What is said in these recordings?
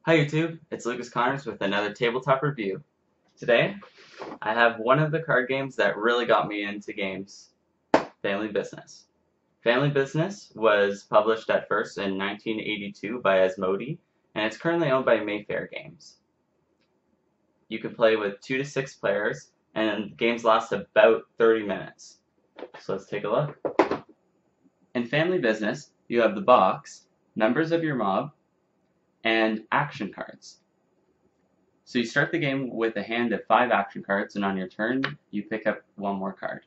Hi YouTube, it's Lucas Connors with another tabletop review. Today, I have one of the card games that really got me into games, Family Business. Family Business was published at first in 1982 by Asmodee, and it's currently owned by Mayfair Games. You can play with 2 to 6 players, and games last about 30 minutes. So let's take a look. In Family Business, you have the box, members of your mob, and action cards. So you start the game with a hand of 5 action cards, and on your turn, you pick up one more card.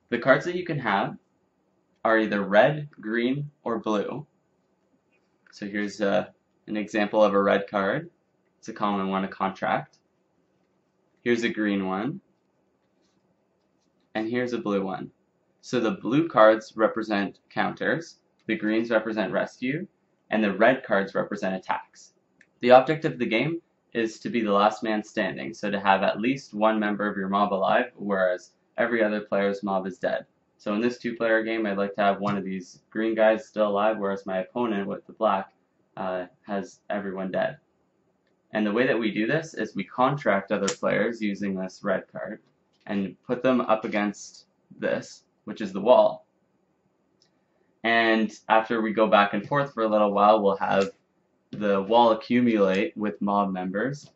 The cards that you can have are either red, green, or blue. So here's an example of a red card. It's a common one, a contract. Here's a green one. And here's a blue one. So the blue cards represent counters, the greens represent rescue, and the red cards represent attacks. The object of the game is to be the last man standing, so to have at least one member of your mob alive, whereas every other player's mob is dead. So in this 2-player game, I'd like to have one of these green guys still alive, whereas my opponent with the black has everyone dead. And the way that we do this is we contract other players using this red card and put them up against this, which is the wall. And after we go back and forth for a little while, we'll have the wall accumulate with mob members.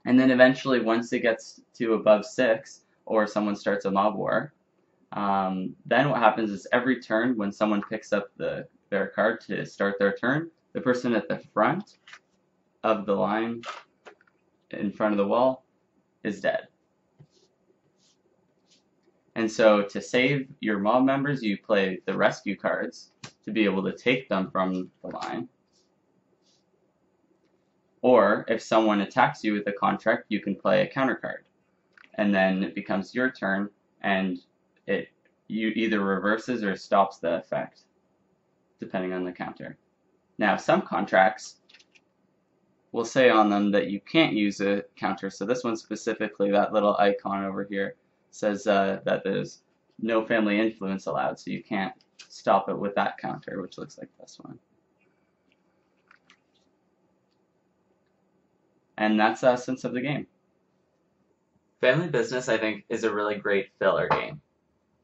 And then eventually, once it gets to above 6, or someone starts a mob war, then what happens is every turn when someone picks up their card to start their turn, the person at the front of the line in front of the wall is dead. And so to save your mob members, you play the rescue cards to be able to take them from the line. Or if someone attacks you with a contract, you can play a counter card. And then it becomes your turn, and you either reverses or stops the effect, depending on the counter. Now, some contracts will say on them that you can't use a counter. So this one specifically, that little icon over here, says that there's no family influence allowed, so you can't stop it with that counter, which looks like this one. And that's the essence of the game. Family Business, I think, is a really great filler game.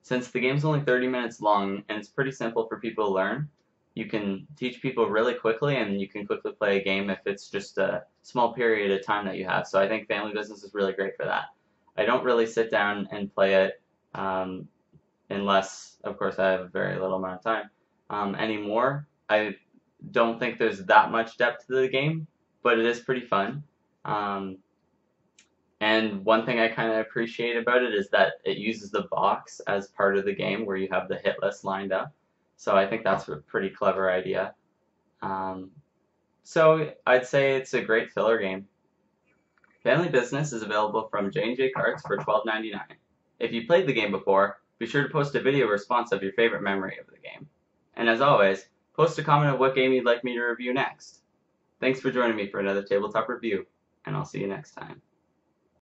Since the game's only 30 minutes long and it's pretty simple for people to learn, you can teach people really quickly, and you can quickly play a game if it's just a small period of time that you have. So I think Family Business is really great for that. I don't really sit down and play it unless, of course, I have a very little amount of time anymore. I don't think there's that much depth to the game, but it is pretty fun. And one thing I kind of appreciate about it is that it uses the box as part of the game where you have the hit list lined up. So I think that's a pretty clever idea. So I'd say it's a great filler game. Family Business is available from J&J Cards for $12.99. If you played the game before, be sure to post a video response of your favorite memory of the game. And as always, post a comment of what game you'd like me to review next. Thanks for joining me for another tabletop review, and I'll see you next time.